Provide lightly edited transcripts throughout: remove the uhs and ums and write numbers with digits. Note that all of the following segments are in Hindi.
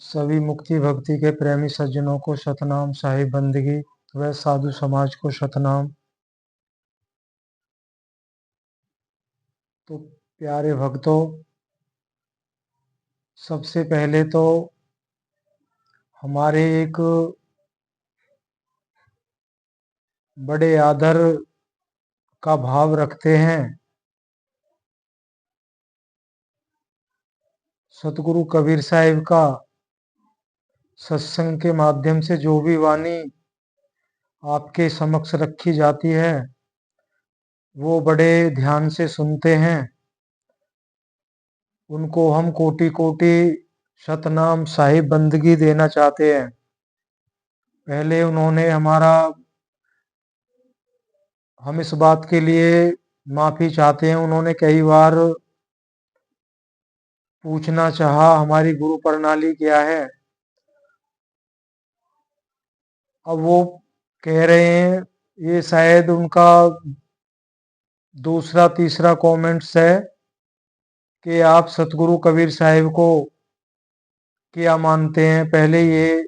सभी मुक्ति भक्ति के प्रेमी सज्जनों को सतनाम, साहिब बंदगी व साधु समाज को सतनाम। तो प्यारे भक्तों, सबसे पहले तो हमारे एक बड़े आदर का भाव रखते हैं सतगुरु कबीर साहिब का सत्संग के माध्यम से जो भी वाणी आपके समक्ष रखी जाती है वो बड़े ध्यान से सुनते हैं। उनको हम कोटि कोटि सतनाम, साहिब बंदगी देना चाहते हैं। पहले उन्होंने हम इस बात के लिए माफी चाहते हैं, उन्होंने कई बार पूछना चाहा हमारी गुरु प्रणाली क्या है। अब वो कह रहे हैं, ये शायद उनका दूसरा तीसरा कमेंट्स है कि आप सतगुरु कबीर साहिब को क्या मानते हैं, पहले ये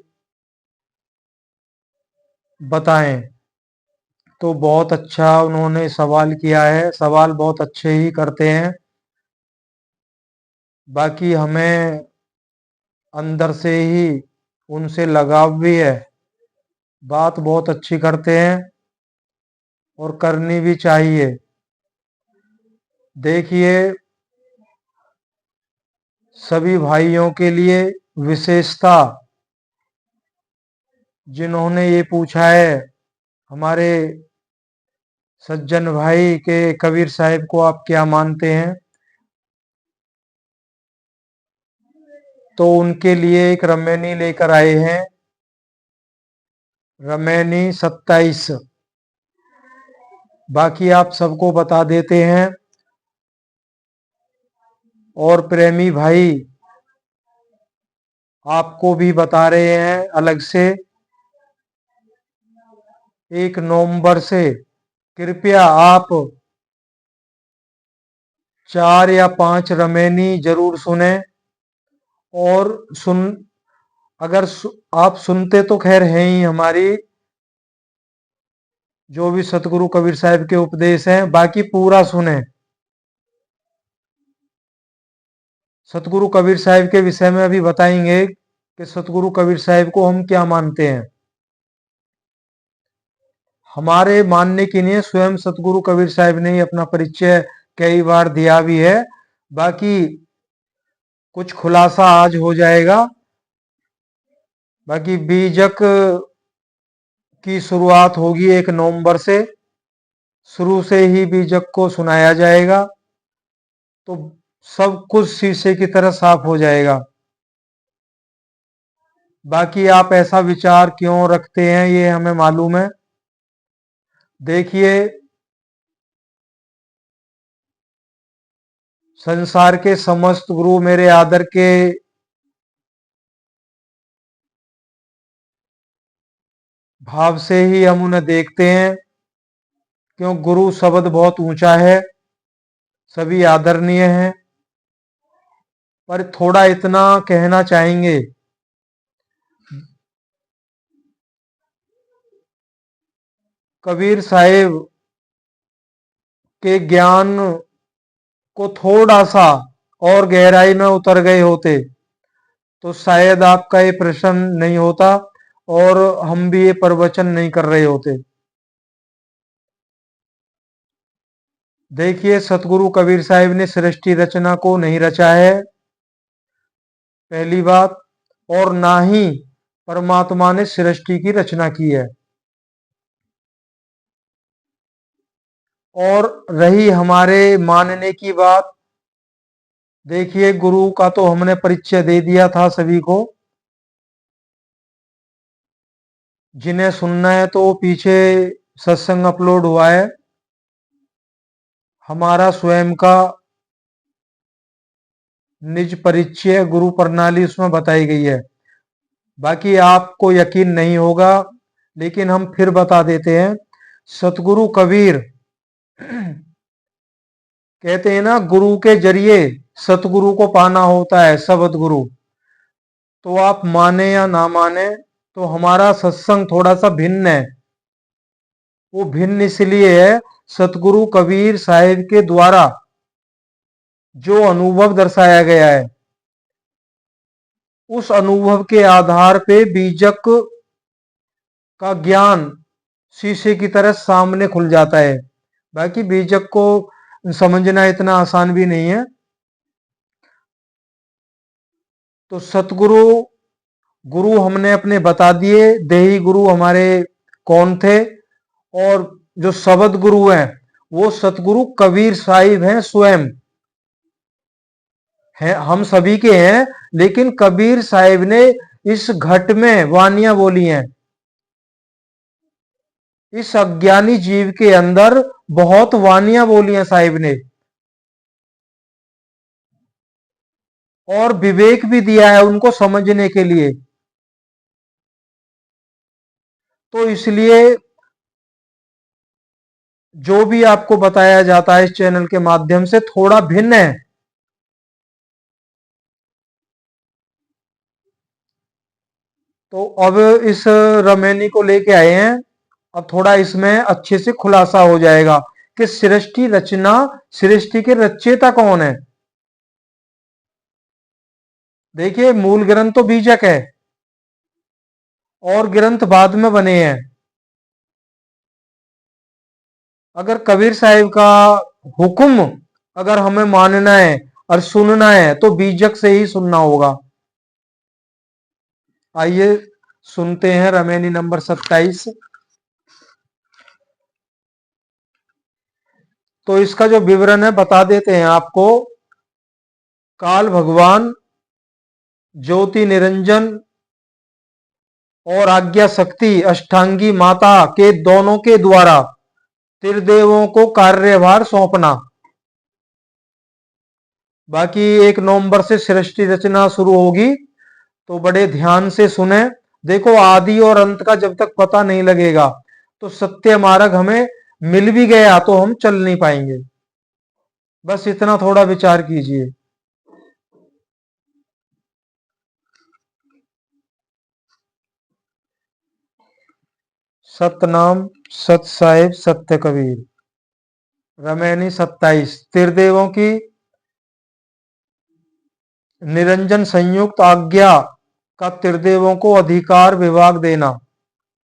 बताएं। तो बहुत अच्छा उन्होंने सवाल किया है, सवाल बहुत अच्छे ही करते हैं। बाकी हमें अंदर से ही उनसे लगाव भी है, बात बहुत अच्छी करते हैं और करनी भी चाहिए। देखिए, सभी भाइयों के लिए विशेषता जिन्होंने ये पूछा है, हमारे सज्जन भाई के कबीर साहिब को आप क्या मानते हैं, तो उनके लिए एक रमैनी लेकर आए हैं, रमैनी 27। बाकी आप सबको बता देते हैं। और प्रेमी भाई आपको भी बता रहे हैं अलग से, 1 नवंबर से कृपया आप 4 या 5 रमैनी जरूर सुने। और अगर आप सुनते तो खैर हैं ही, हमारी जो भी सतगुरु कबीर साहिब के उपदेश हैं, बाकी पूरा सुने। सतगुरु कबीर साहिब के विषय में अभी बताएंगे कि सतगुरु कबीर साहिब को हम क्या मानते हैं। हमारे मानने की नहीं है, स्वयं सतगुरु कबीर साहिब ने ही अपना परिचय कई बार दिया भी है। बाकी कुछ खुलासा आज हो जाएगा। बाकी बीजक की शुरुआत होगी 1 नवंबर से, शुरू से ही बीजक को सुनाया जाएगा, तो सब कुछ शीशे की तरह साफ हो जाएगा। बाकी आप ऐसा विचार क्यों रखते हैं ये हमें मालूम है। देखिए, संसार के समस्त गुरु मेरे आदर के भाव से ही हम उन्हें देखते हैं, क्यों गुरु शब्द बहुत ऊंचा है, सभी आदरणीय हैं। पर थोड़ा इतना कहना चाहेंगे, कबीर साहिब के ज्ञान को थोड़ा सा और गहराई में उतर गए होते तो शायद आपका ये प्रश्न नहीं होता और हम भी ये प्रवचन नहीं कर रहे होते। देखिए, सतगुरु कबीर साहिब ने सृष्टि रचना को नहीं रचा है, पहली बात, और ना ही परमात्मा ने सृष्टि की रचना की है। और रही हमारे मानने की बात, देखिए गुरु का तो हमने परिचय दे दिया था सभी को, जिन्हें सुनना है तो पीछे सत्संग अपलोड हुआ है, हमारा स्वयं का निज परिचय गुरु प्रणाली उसमें बताई गई है। बाकी आपको यकीन नहीं होगा, लेकिन हम फिर बता देते हैं। सतगुरु कबीर कहते हैं ना, गुरु के जरिए सतगुरु को पाना होता है, शब्द गुरु। तो आप माने या ना माने, तो हमारा सत्संग थोड़ा सा भिन्न है। वो भिन्न इसलिए है, सतगुरु कबीर साहिब के द्वारा जो अनुभव दर्शाया गया है, उस अनुभव के आधार पे बीजक का ज्ञान शीशे की तरह सामने खुल जाता है। बाकी बीजक को समझना इतना आसान भी नहीं है। तो सतगुरु गुरु हमने अपने बता दिए, देही गुरु हमारे कौन थे, और जो शब्द गुरु हैं वो सतगुरु कबीर साहिब हैं स्वयं। हैं हम सभी के हैं, लेकिन कबीर साहिब ने इस घट में वानियां बोली हैं। इस अज्ञानी जीव के अंदर बहुत वानियां बोली हैं साहिब ने, और विवेक भी दिया है उनको समझने के लिए। तो इसलिए जो भी आपको बताया जाता है इस चैनल के माध्यम से थोड़ा भिन्न है। तो अब इस रमेनी को लेके आए हैं, अब थोड़ा इसमें अच्छे से खुलासा हो जाएगा कि सृष्टि रचना, सृष्टि के रचयिता कौन है। देखिए, मूल ग्रंथ तो बीजक है और ग्रंथ बाद में बने हैं। अगर कबीर साहिब का हुक्म अगर हमें मानना है और सुनना है तो बीजक से ही सुनना होगा। आइए सुनते हैं रमेनी नंबर 27। तो इसका जो विवरण है बता देते हैं आपको। काल भगवान, ज्योति निरंजन और आज्ञा शक्ति अष्टांगी माता के दोनों के द्वारा त्रिदेवों को कार्यभार सौंपना। बाकी 1 नवंबर से सृष्टि रचना शुरू होगी, तो बड़े ध्यान से सुने। देखो, आदि और अंत का जब तक पता नहीं लगेगा तो सत्य मार्ग हमें मिल भी गया तो हम चल नहीं पाएंगे। बस इतना थोड़ा विचार कीजिए। सतनाम सत साहिब सत्य कबीर। रमैनी 27। त्रिदेवों की निरंजन संयुक्त आज्ञा का त्रिदेवों को अधिकार विभाग देना,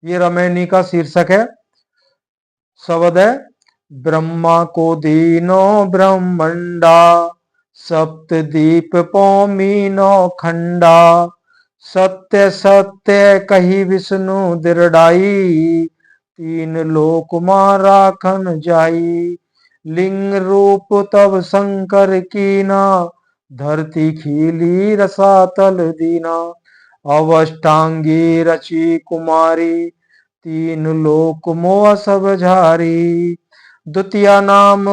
ये रमैनी का शीर्षक है। शब्द है, ब्रह्मा को दीनो ब्रह्मंडा, सप्त दीप पौमीनो खंडा, सत्य सत्य कही विष्णु दृढ़ाई, तीन लोक मारा खन जाई, लिंग रूप तब शंकर कीना, धरती खीली रसातल दीना, अवष्टांगी रची कुमारी, तीन लोक मोह सब झारी, द्वितीय नाम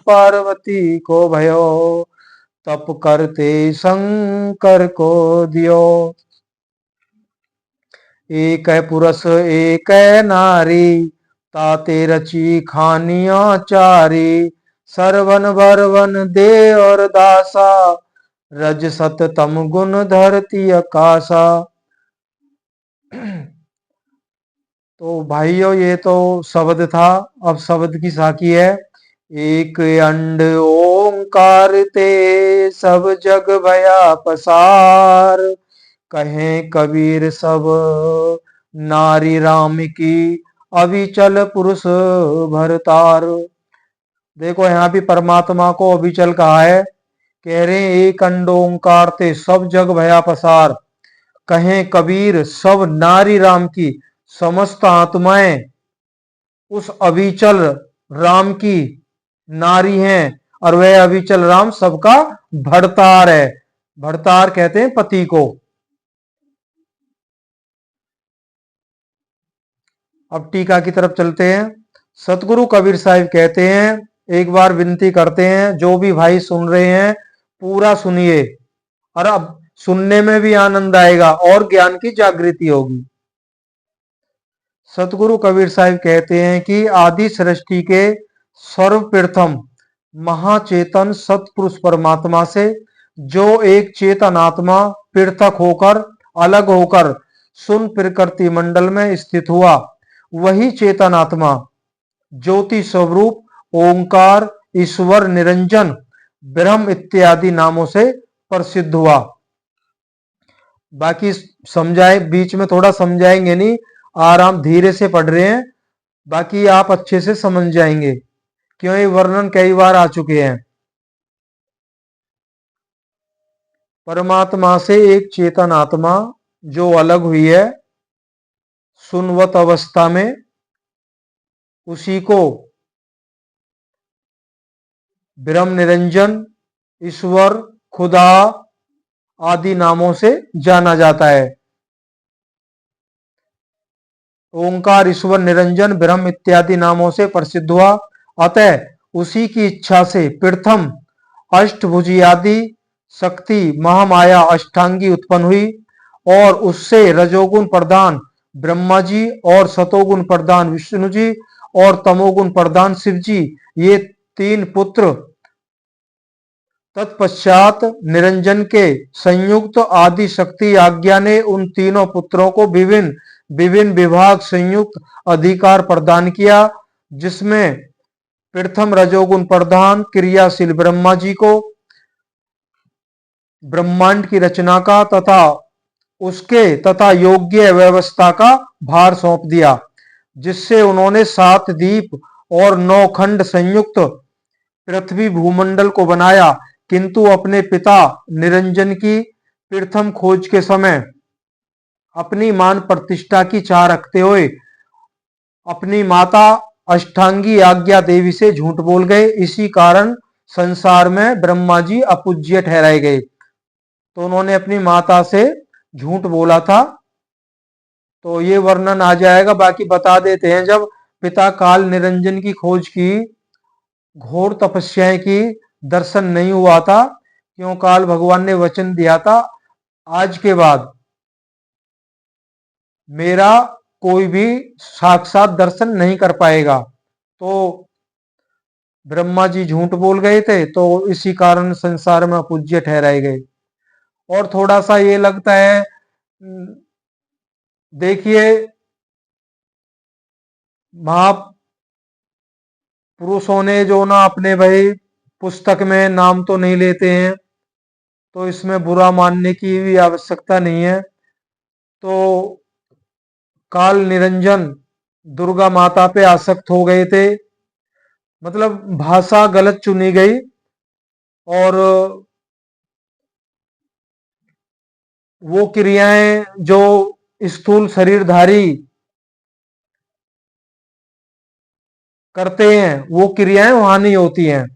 पार्वती को भयो, तप करते शंकर को दियो, एक है पुरुष एक है नारी, ताते रची खानिया चारी, सरवन बरवन दे और दासा, रज सत तम गुण धरती आकाशा। तो भाइयों, ये तो शब्द था। अब शब्द की साखी है। एक अंड ओंकार ते सब जग भया पसार, कहें कबीर सब नारी राम की, अविचल पुरुष भरतार। देखो, यहाँ भी परमात्मा को अविचल कहा है। कह रहे हैं, एक अंड ओंकार ते सब जग भया पसार, कहें कबीर सब नारी राम की, समस्त आत्माएं उस अविचल राम की नारी हैं, और वह अविचल राम सबका भरतार है। भरतार कहते हैं पति को। अब टीका की तरफ चलते हैं। सतगुरु कबीर साहिब कहते हैं, एक बार विनती करते हैं, जो भी भाई सुन रहे हैं पूरा सुनिए, और अब सुनने में भी आनंद आएगा और ज्ञान की जागृति होगी। सतगुरु कबीर साहिब कहते हैं कि आदि सृष्टि के सर्वप्रथम महाचेतन सतपुरुष परमात्मा से जो एक चेतनात्मा पृथक होकर, अलग होकर शून्य प्रकृति मंडल में स्थित हुआ, वही चेतनात्मा ज्योति स्वरूप ओंकार, ईश्वर, निरंजन, ब्रह्म इत्यादि नामों से प्रसिद्ध हुआ। बाकी समझाए, बीच में थोड़ा समझाएंगे नहीं, आराम धीरे से पढ़ रहे हैं, बाकी आप अच्छे से समझ जाएंगे, क्यों ये वर्णन कई बार आ चुके हैं। परमात्मा से एक चेतन आत्मा जो अलग हुई है शून्यवत अवस्था में, उसी को ब्रह्म, निरंजन, ईश्वर, खुदा आदि नामों से जाना जाता है। ओंकार, ईश्वर, निरंजन, ब्रह्म इत्यादि नामों से प्रसिद्ध हुआ। अतः उसी की इच्छा से प्रथम अष्टभुजी आदि शक्ति महामाया अष्टांगी उत्पन्न हुई और उससे रजोगुण प्रधान ब्रह्मा जी और सतोगुण प्रधान विष्णु जी और तमोगुण प्रधान शिव जी, ये तीन पुत्र तत्पश्चात निरंजन के संयुक्त आदि शक्ति आज्ञा ने उन तीनों पुत्रों को विभिन्न विभिन्न विभाग संयुक्त अधिकार प्रदान किया, जिसमें प्रथम रजोगुण प्रधान क्रियाशील ब्रह्मा जी को ब्रह्मांड की रचना का तथा योग्य व्यवस्था का भार सौंप दिया, जिससे उन्होंने 7 द्वीप और 9 खंड संयुक्त पृथ्वी भूमंडल को बनाया। किंतु अपने पिता निरंजन की प्रथम खोज के समय अपनी मान प्रतिष्ठा की चाह रखते हुए अपनी माता अष्टांगी आज्ञा देवी से झूठ बोल गए। इसी कारण संसार में ब्रह्मा जी अपूज्य ठहराए गए। तो उन्होंने अपनी माता से झूठ बोला था, तो ये वर्णन आ जाएगा। बाकी बता देते हैं, जब पिता काल निरंजन की खोज की, घोर तपस्याएं की, दर्शन नहीं हुआ था, क्यों काल भगवान ने वचन दिया था आज के बाद मेरा कोई भी साक्षात दर्शन नहीं कर पाएगा। तो ब्रह्मा जी झूठ बोल गए थे, तो इसी कारण संसार में अपूज्य ठहराए गए। और थोड़ा सा ये लगता है, देखिए महापुरुषों ने जो ना अपने भाई पुस्तक में नाम तो नहीं लेते हैं, तो इसमें बुरा मानने की भी आवश्यकता नहीं है। तो काल निरंजन दुर्गा माता पे आसक्त हो गए थे, मतलब भाषा गलत चुनी गई, और वो क्रियाएं जो स्थूल शरीरधारी करते हैं वो क्रियाएं वहां नहीं होती हैं।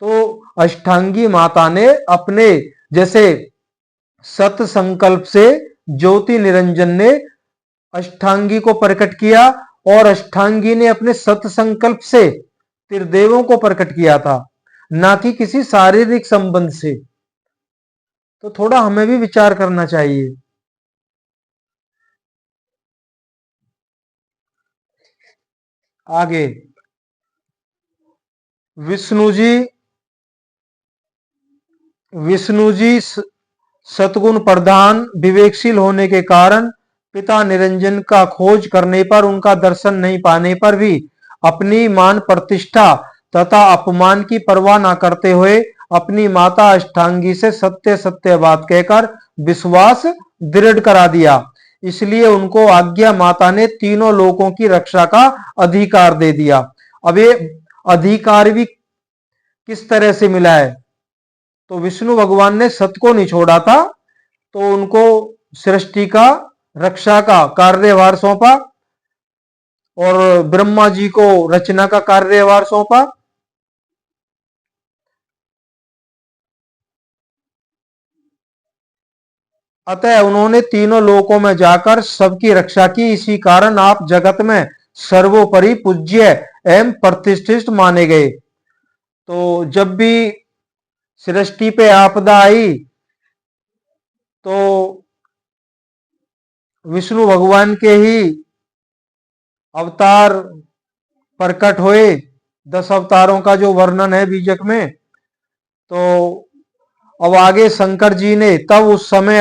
तो अष्टांगी माता ने अपने जैसे सत संकल्प से ज्योति निरंजन ने अष्टांगी को प्रकट किया, और अष्टांगी ने अपने सत संकल्प से त्रिदेवों को प्रकट किया था, ना कि किसी शारीरिक संबंध से। तो थोड़ा हमें भी विचार करना चाहिए। आगे विष्णु जी सतगुण प्रधान विवेकशील होने के कारण पिता निरंजन का खोज करने पर, उनका दर्शन नहीं पाने पर भी अपनी मान प्रतिष्ठा तथा अपमान की परवाह न करते हुए अपनी माता अष्टांगी से सत्य सत्य बात कहकर विश्वास दृढ़ करा दिया। इसलिए उनको आज्ञा माता ने तीनों लोकों की रक्षा का अधिकार दे दिया। अब ये अधिकार भी किस तरह से मिला है? तो विष्णु भगवान ने सत को नहीं छोड़ा था, तो उनको सृष्टि का रक्षा का कार्यभार सौंपा और ब्रह्मा जी को रचना का कार्यभार सौंपा। अतः उन्होंने तीनों लोकों में जाकर सबकी रक्षा की। इसी कारण आप जगत में सर्वोपरि पूज्य एवं प्रतिष्ठित माने गए। तो जब भी सृष्टि पे आपदा आई, तो विष्णु भगवान के ही अवतार प्रकट हुए। 10 अवतारों का जो वर्णन है बीजक में, तो अब आगे शंकर जी ने तब उस समय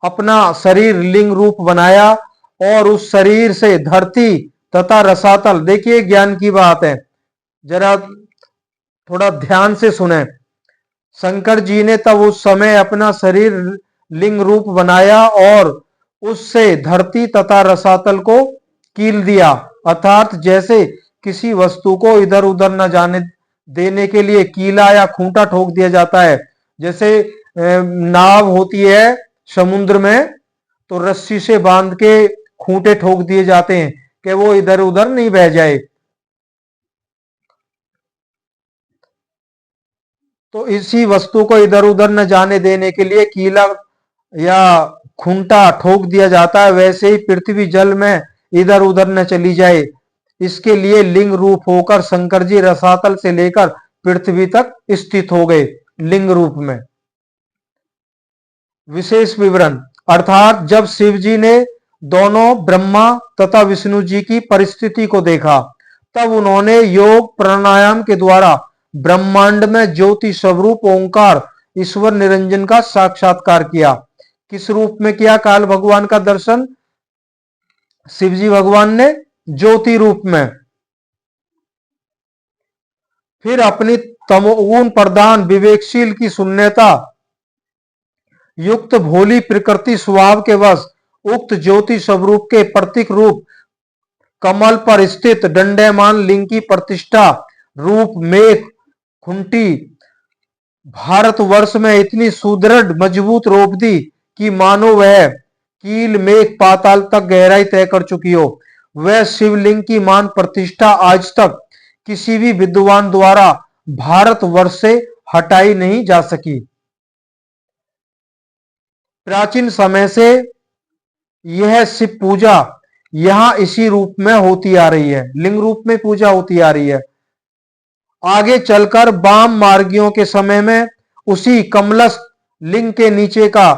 अपना शरीर लिंग रूप बनाया और उस शरीर से धरती तथा रसातल, देखिए ज्ञान की बात है, जरा थोड़ा ध्यान से सुने। शंकर जी ने तब उस समय अपना शरीर लिंग रूप बनाया और उससे धरती तथा रसातल को कील दिया, अर्थात जैसे किसी वस्तु को इधर उधर न जाने देने के लिए कीला या खूंटा ठोक दिया जाता है। जैसे नाव होती है समुद्र में, तो रस्सी से बांध के खूंटे ठोक दिए जाते हैं कि वो इधर उधर नहीं बह जाए। तो इसी वस्तु को इधर उधर न जाने देने के लिए कीला या खूंटा ठोक दिया जाता है। वैसे ही पृथ्वी जल में इधर उधर न चली जाए, इसके लिए लिंग रूप होकर शंकर जी रसातल से लेकर पृथ्वी तक स्थित हो गए लिंग रूप में। विशेष विवरण, अर्थात जब शिव जी ने दोनों ब्रह्मा तथा विष्णु जी की परिस्थिति को देखा, तब उन्होंने योग प्राणायाम के द्वारा ब्रह्मांड में ज्योति स्वरूप ओंकार ईश्वर निरंजन का साक्षात्कार किया। किस रूप में किया काल भगवान का दर्शन? शिवजी भगवान ने ज्योति रूप में। फिर अपनी तमोगुण प्रधान विवेकशील की शून्यता युक्त भोली प्रकृति स्वभाव के वश उक्त ज्योति स्वरूप के प्रतीक रूप कमल पर स्थित दंडयमान लिंग की प्रतिष्ठा रूप मेघ खुंटी भारतवर्ष में इतनी सुदृढ़ मजबूत रोप दी कि मानो वह कील मेघ पाताल तक गहराई तय कर चुकी हो। वह शिवलिंग की मान प्रतिष्ठा आज तक किसी भी विद्वान द्वारा भारतवर्ष से हटाई नहीं जा सकी। प्राचीन समय से यह शिव पूजा यहां इसी रूप में होती आ रही है, लिंग रूप में पूजा होती आ रही है। आगे चलकर वाम मार्गियों के समय में उसी कमलस्थ लिंग के नीचे का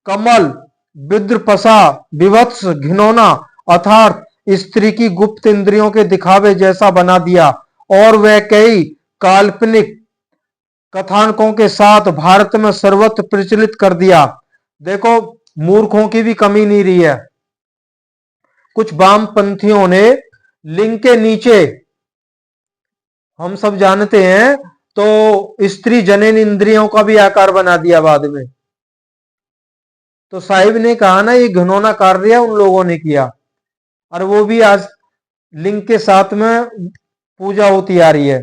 कमल विद्रपसा विभत्स घिनौना अर्थात स्त्री की गुप्त इंद्रियों के दिखावे जैसा बना दिया और वह कई काल्पनिक कथानकों के साथ भारत में सर्वत्र प्रचलित कर दिया। देखो मूर्खों की भी कमी नहीं रही है। कुछ वामपंथियों ने लिंग के नीचे, हम सब जानते हैं, तो स्त्री जनन इंद्रियों का भी आकार बना दिया बाद में। तो साहिब ने कहा ना ये घिनौना कार्य उन लोगों ने किया, और वो भी आज लिंग के साथ में पूजा होती आ रही है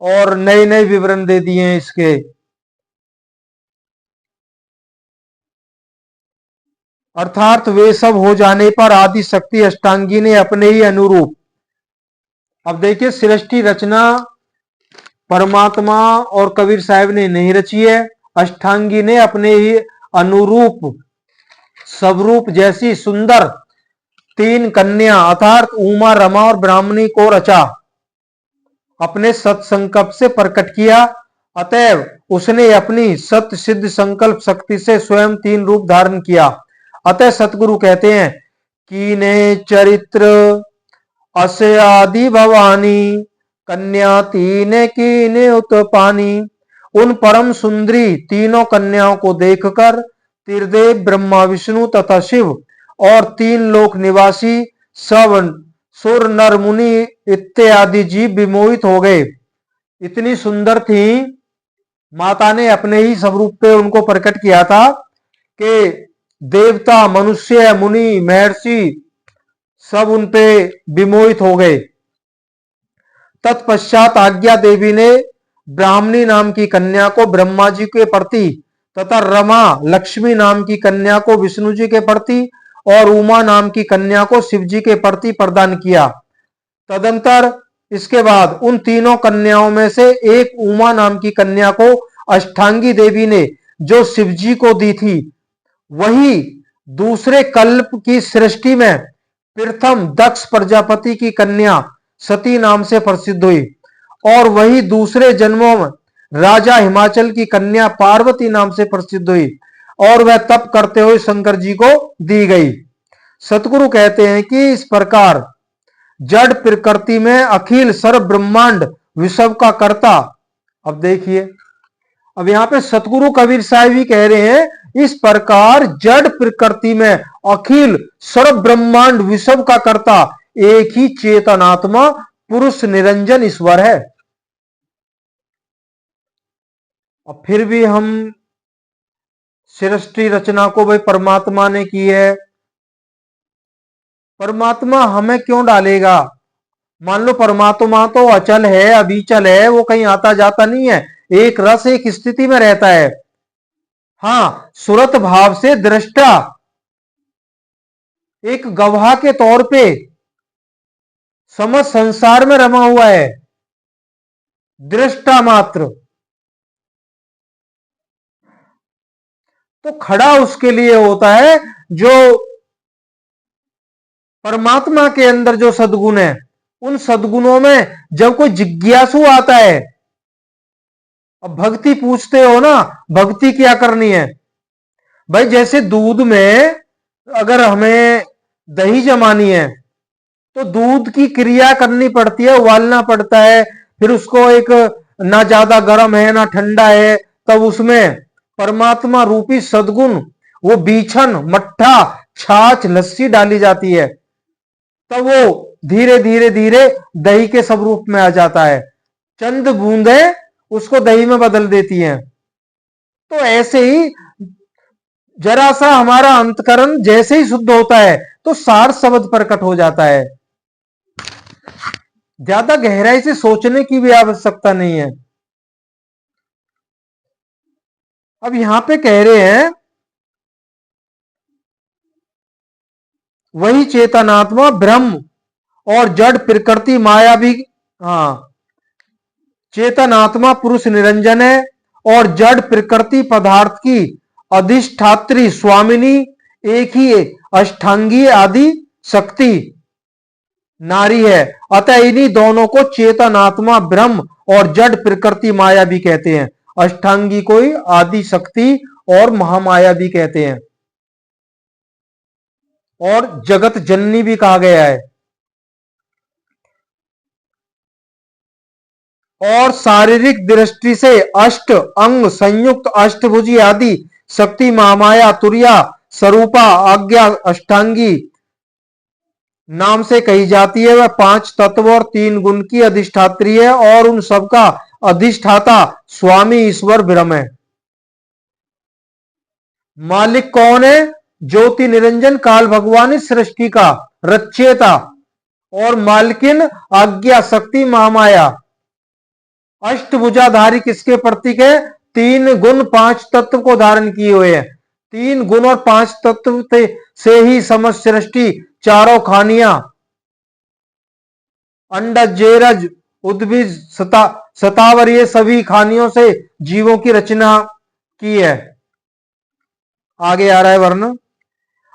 और नए नए विवरण दे दिए हैं इसके। अर्थात वे सब हो जाने पर आदि शक्ति अष्टांगी ने अपने ही अनुरूप, अब देखिए सृष्टि रचना परमात्मा और कबीर साहब ने नहीं रची है, अष्टांगी ने अपने ही अनुरूप स्वरूप जैसी सुंदर तीन कन्या अर्थात उमा रमा और ब्राह्मणी को रचा, अपने सत्संकल्प से प्रकट किया। अतएव उसने अपनी सत्य सिद्ध संकल्प शक्ति से स्वयं तीन रूप धारण किया। अतः सतगुरु कहते हैं कीने चरित्र असे आदि भवानी कन्या तीने कीने उत्पानी। उन परम सुंदरी तीनों कन्याओं को देखकर त्रिदेव ब्रह्मा विष्णु तथा शिव और तीन लोक निवासी सब सुर नर मुनि इत्यादि जीव विमोहित हो गए। इतनी सुंदर थी, माता ने अपने ही स्वरूप पे उनको प्रकट किया था कि देवता मनुष्य मुनि महर्षि सब उन पे विमोहित हो गए। तत्पश्चात आज्ञा देवी ने ब्राह्मणी नाम की कन्या को ब्रह्मा जी के प्रति तथा रमा लक्ष्मी नाम की कन्या को विष्णु जी के प्रति और उमा नाम की कन्या को शिव जी के प्रति प्रदान किया। तदंतर इसके बाद उन तीनों कन्याओं में से एक उमा नाम की कन्या को अष्टांगी देवी ने जो शिव जी को दी थी, वही दूसरे कल्प की सृष्टि में प्रथम दक्ष प्रजापति की कन्या सती नाम से प्रसिद्ध हुई और वही दूसरे जन्मों में राजा हिमाचल की कन्या पार्वती नाम से प्रसिद्ध हुई और वह तप करते हुए शंकर जी को दी गई। सतगुरु कहते हैं कि इस प्रकार जड़ प्रकृति में अखिल सर्व ब्रह्मांड विश्व का कर्ता अब देखिए, अब यहां पे सतगुरु कबीर साहब ही कह रहे हैं, इस प्रकार जड़ प्रकृति में अखिल सर्व ब्रह्मांड विश्व का कर्ता एक ही चेतनात्मा पुरुष निरंजन ईश्वर है। और फिर भी हम सृष्टि रचना को भाई परमात्मा ने की है, परमात्मा हमें क्यों डालेगा? मान लो परमात्मा तो अचल है, अविचल है, वो कहीं आता जाता नहीं है, एक रस एक स्थिति में रहता है। हाँ, सुरत भाव से दृष्टा एक गवाह के तौर पे समस्त संसार में रमा हुआ है, दृष्टा मात्र। तो खड़ा उसके लिए होता है जो परमात्मा के अंदर जो सद्गुण है, उन सद्गुणों में जब कोई जिज्ञासु आता है, अब भक्ति पूछते हो ना, भक्ति क्या करनी है भाई? जैसे दूध में अगर हमें दही जमानी है तो दूध की क्रिया करनी पड़ती है, उबालना पड़ता है, फिर उसको एक ना ज्यादा गर्म है ना ठंडा है, तब उसमें परमात्मा रूपी सद्गुण वो बीछन मट्ठा छाछ लस्सी डाली जाती है, तब वो धीरे धीरे धीरे दही के स्वरूप में आ जाता है। चंद बूंदे उसको दही में बदल देती हैं। तो ऐसे ही जरा सा हमारा अंतकरण जैसे ही शुद्ध होता है तो सार शब्द प्रकट हो जाता है। ज्यादा गहराई से सोचने की भी आवश्यकता नहीं है। अब यहां पे कह रहे हैं वही चेतनात्मा ब्रह्म और जड़ प्रकृति माया भी, हाँ, चेतनात्मा पुरुष निरंजन है और जड़ प्रकृति पदार्थ की अधिष्ठात्री स्वामिनी एक ही अष्टांगी आदि शक्ति नारी है। अतः इन्हीं दोनों को चेतनात्मा ब्रह्म और जड़ प्रकृति माया भी कहते हैं। अष्टांगी को ही आदि शक्ति और महामाया भी कहते हैं और जगत जननी भी कहा गया है। और शारीरिक दृष्टि से अष्ट अंग संयुक्त अष्टभुजी आदि शक्ति महामाया तुर्या स्वरूपा आज्ञा अष्टांगी नाम से कही जाती है। वह 5 तत्व और 3 गुण की अधिष्ठात्री है और उन सबका अधिष्ठाता स्वामी ईश्वर ब्रह्म है। मालिक कौन है? ज्योति निरंजन काल भगवान इस सृष्टि का रचयिता और मालकिन आज्ञा शक्ति महामाया। अष्टभुजाधारी किसके प्रतीक है? 3 गुण 5 तत्व को धारण किए हुए हैं। 3 गुण और 5 तत्व से ही समस्त सृष्टि चारों खानियां अंडज जेरज उद्भिज सतावर ये सभी खानियों से जीवों की रचना की है। आगे आ रहा है वर्ण।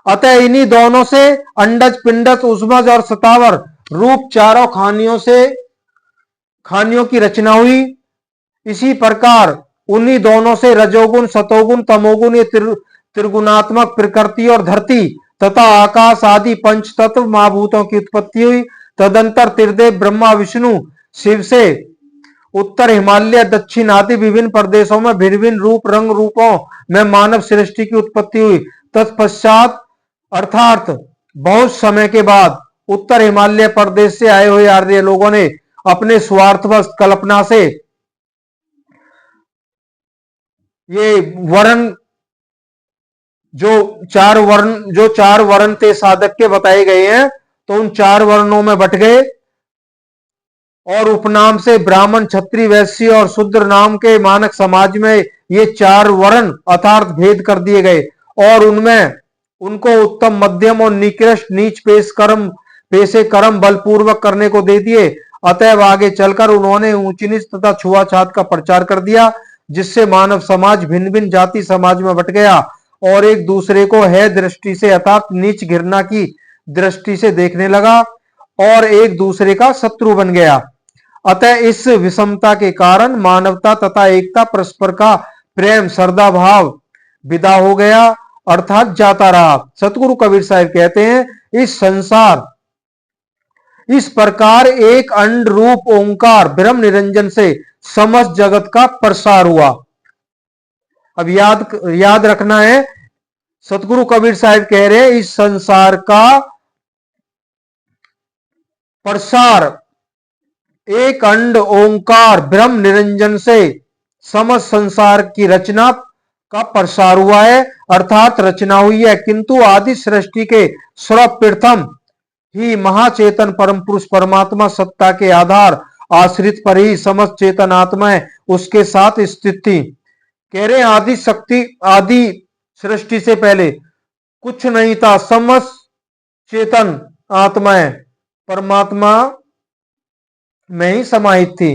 अतः इन्हीं दोनों से अंडज पिंडज उष्मज और सतावर रूप चारों खानियों की रचना हुई। इसी प्रकार उन्हीं दोनों से रजोगुण सतोगुण तमोगुण ये त्रिगुणात्मक प्रकृति और धरती तथा आकाश आदि पंच तत्व महाभूतों की उत्पत्ति हुई। तदंतर त्रिदेव ब्रह्मा विष्णु शिव से उत्तर हिमालय दक्षिण आदि विभिन्न प्रदेशों में भिन्न भिन्न रूप रंग रूपों में मानव सृष्टि की उत्पत्ति हुई। तत्पश्चात अर्थात बहुत समय के बाद उत्तर हिमालय प्रदेश से आए हुए आर्य लोगों ने अपने स्वार्थवश कल्पना से ये वर्ण जो चार वर्ण थे साधक के बताए गए हैं, तो उन 4 वर्णों में बट गए और उपनाम से ब्राह्मण क्षत्रिय वैश्य और शूद्र नाम के मानक समाज में ये 4 वर्ण अर्थात भेद कर दिए गए और उनमें उनको उत्तम मध्यम और निकृष्ट नीच पेशे कर्म बलपूर्वक करने को दे दिए। अतएव आगे चलकर उन्होंने ऊंच नीच तथा छुआछात का प्रचार कर दिया, जिससे मानव समाज भिन्न भिन्न जाति समाज में बट गया और एक दूसरे को है दृष्टि से अर्थात नीच घृणा की दृष्टि से देखने लगा और एक दूसरे का शत्रु बन गया। अतः इस विषमता के कारण मानवता तथा एकता परस्पर का प्रेम श्रद्धा भाव विदा हो गया अर्थात जाता रहा। सतगुरु कबीर साहब कहते हैं इस संसार इस प्रकार एक अंड रूप ओंकार ब्रह्म निरंजन से समस्त जगत का प्रसार हुआ। अब याद रखना है, सतगुरु कबीर साहब कह रहे हैं इस संसार का प्रसार एक अंड ओंकार ब्रह्म निरंजन से समस्त संसार की रचना का प्रसार हुआ है, अर्थात रचना हुई है। किंतु आदि सृष्टि के सर्वप्रथम ही महाचेतन परम पुरुष परमात्मा सत्ता के आधार आश्रित पर ही समस्त चेतन आत्माएं उसके साथ स्थित थी। कह रहे आदि शक्ति, आदि सृष्टि से पहले कुछ नहीं था, समस्त चेतन आत्माएं परमात्मा में ही समाहित थी।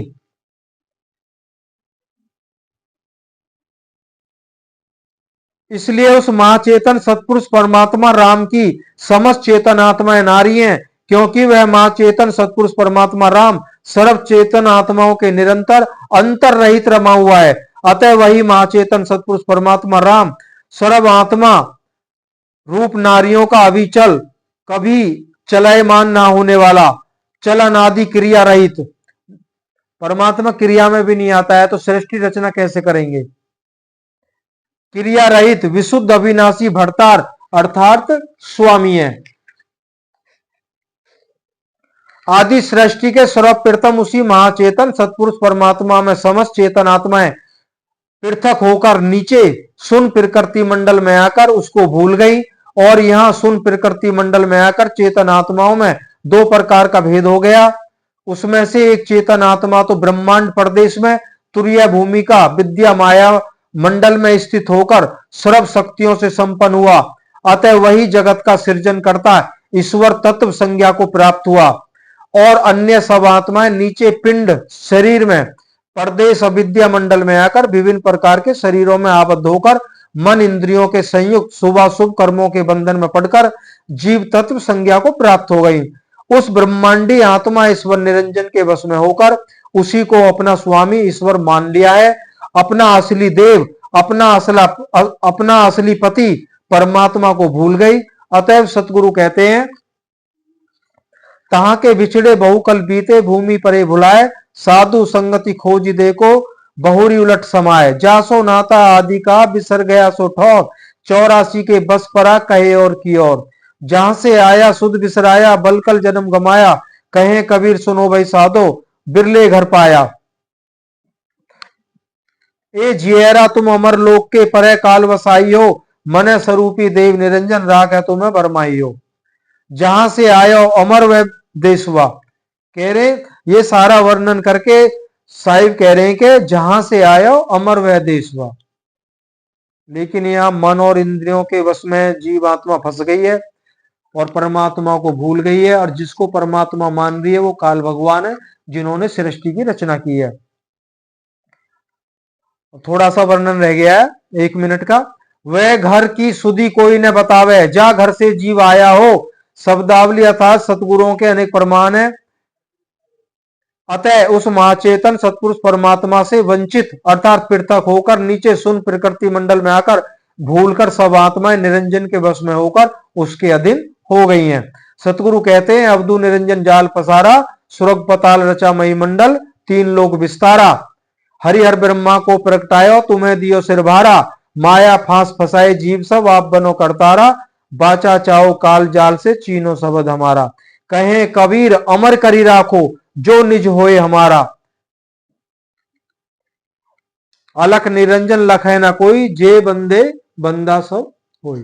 इसलिए उस महाचेतन सतपुरुष परमात्मा राम की समस्त चेतन आत्माएं नारी हैं, क्योंकि वह महाचेतन सतपुरुष परमात्मा राम सर्व चेतन आत्माओं के निरंतर अंतर रहित रमा हुआ है। अतः वही महाचेतन सतपुरुष परमात्मा राम सर्व आत्मा रूप नारियों का अविचल, कभी चलयमान ना होने वाला, चलन आदि क्रिया रहित, परमात्मा क्रिया में भी नहीं आता है तो सृष्टि रचना कैसे करेंगे, क्रिया रहित विशुद्ध अविनाशी भरतार अर्थात स्वामी है। आदि सृष्टि के सर्वप्रथम उसी महाचेतन सतपुरुष परमात्मा में समस्त चेतन आत्माएं पृथक होकर नीचे सुन प्रकृति मंडल में आकर उसको भूल गई, और यहां सुन प्रकृति मंडल में आकर चेतन आत्माओं में दो प्रकार का भेद हो गया। उसमें से एक चेतन आत्मा तो ब्रह्मांड प्रदेश में तुरीय भूमि का विद्या माया मंडल में स्थित होकर सर्व शक्तियों से संपन्न हुआ, अतः वही जगत का सृजन करता ईश्वर तत्व संज्ञा को प्राप्त हुआ। और अन्य सब आत्माएं नीचे पिंड शरीर में परदेश अविद्या मंडल में आकर विभिन्न प्रकार के शरीरों में आबद्ध होकर मन इंद्रियों के संयुक्त शुभाशुभ कर्मों के बंधन में पड़कर जीव तत्व संज्ञा को प्राप्त हो गई। उस ब्रह्मांडी आत्मा ईश्वर निरंजन के वश में होकर उसी को अपना स्वामी ईश्वर मान लिया है। अपना असली देव, अपना असली पति परमात्मा को भूल गई। अतएव सतगुरु कहते हैं तहां के बिछड़े बहुकल बीते भूमि परे भुलाए, साधु संगति खोज देखो बहुरी उलट समाये, जासो नाता आदि का बिसर गया सो ठौर, 84 के बस परा कहे और की और, जहां से आया सुध बिसराया बलकल जन्म गमाया, कहे कबीर सुनो भाई साधो बिरले घर पाया। ए जियरा तुम अमर लोक के परे काल वसाई हो, मन स्वरूपी देव निरंजन राख है तुम्हें बरमाई हो। जहां से आयो अमर व देशवा, कह रहे ये सारा वर्णन करके साहिब कह रहे हैं कि जहां से आयो अमर व देशवा, लेकिन यहां मन और इंद्रियों के वश में जीव आत्मा फंस गई है और परमात्मा को भूल गई है, और जिसको परमात्मा मान रही है वो काल भगवान है जिन्होंने सृष्टि की रचना की है। थोड़ा सा वर्णन रह गया है 1 मिनट का। वह घर की सुधि कोई न बतावे, जा घर से जीव आया हो, शब्दावली अर्थात सतगुरुओं के अनेक प्रमाण है। अतः उस महाचेतन सतपुरुष परमात्मा से वंचित अर्थात पृथक होकर नीचे सुन प्रकृति मंडल में आकर भूलकर सब आत्माएं निरंजन के वश में होकर उसके अधीन हो गई हैं। सतगुरु कहते हैं अवधु निरंजन जाल पसारा, सुरग पताल रचा मई मंडल, 3 लोक विस्तारा, हरिहर ब्रह्मा को प्रगटायो तुम्हें दियो सिर भारा, माया फांस फसाए जीव सब आप बनो करतारा, बाचा चाओ काल जाल से चीनो शब्द हमारा, कहे कबीर अमर करी राखो जो निज होए हमारा, अलख निरंजन लख है ना कोई, जे बंदे बंदा सब होई।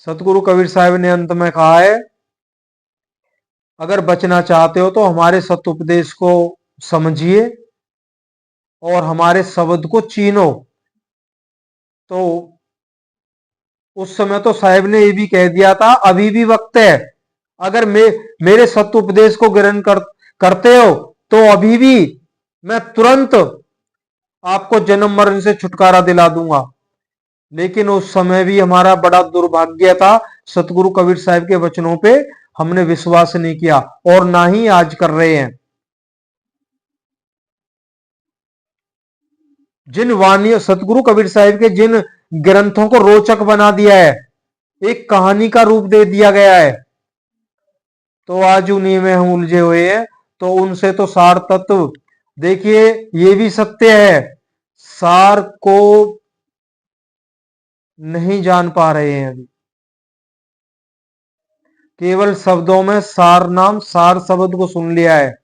सतगुरु कबीर साहब ने अंत में कहा है अगर बचना चाहते हो तो हमारे सत्य उपदेश को समझिए और हमारे शब्द को चीनो। तो उस समय तो साहब ने ये भी कह दिया था अभी भी वक्त है, अगर मेरे सत्य उपदेश को ग्रहण करते हो तो अभी भी मैं तुरंत आपको जन्म मरण से छुटकारा दिला दूंगा। लेकिन उस समय भी हमारा बड़ा दुर्भाग्य था, सतगुरु कबीर साहब के वचनों पे हमने विश्वास नहीं किया और ना ही आज कर रहे हैं। जिन वाणियों सतगुरु कबीर साहब के जिन ग्रंथों को रोचक बना दिया है, एक कहानी का रूप दे दिया गया है, तो आज उन्हीं में हम उलझे हुए हैं। तो उनसे तो सार तत्व, देखिए ये भी सत्य है, सार को नहीं जान पा रहे हैं अभी, केवल शब्दों में सार नाम सार शब्द को सुन लिया है,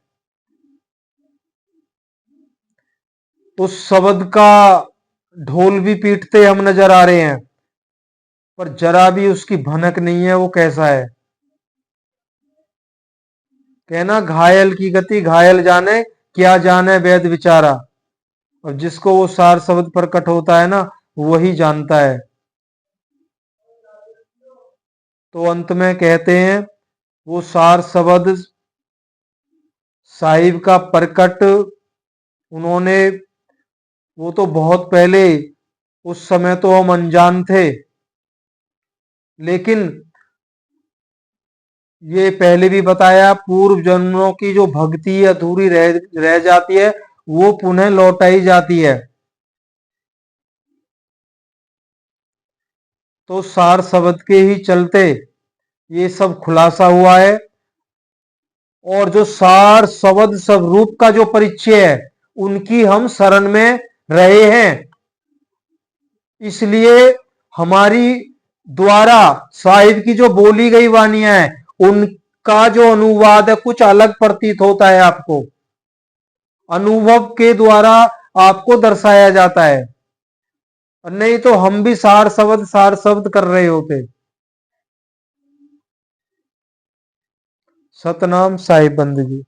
उस शब्द का ढोल भी पीटते हम नजर आ रहे हैं, पर जरा भी उसकी भनक नहीं है वो कैसा है। कहना घायल की गति घायल जाने, क्या जाने वेद विचारा। और जिसको वो सार शब्द प्रकट होता है ना, वही जानता है। तो अंत में कहते हैं वो सार शब्द साहिब का प्रकट उन्होंने, वो तो बहुत पहले, उस समय तो हम अनजान थे, लेकिन ये पहले भी बताया, पूर्व जन्मों की जो भक्ति अधूरी रह जाती है वो पुनः लौटाई जाती है। तो सार शब्द के ही चलते ये सब खुलासा हुआ है। और जो सार शब्द स्वरूप का जो परिचय है, उनकी हम शरण में रहे हैं, इसलिए हमारी द्वारा साहिब की जो बोली गई वाणियां हैं, उनका जो अनुवाद है कुछ अलग प्रतीत होता है आपको, अनुभव के द्वारा आपको दर्शाया जाता है, और नहीं तो हम भी सार शब्द कर रहे होते। सतनाम साहिब बंदगी।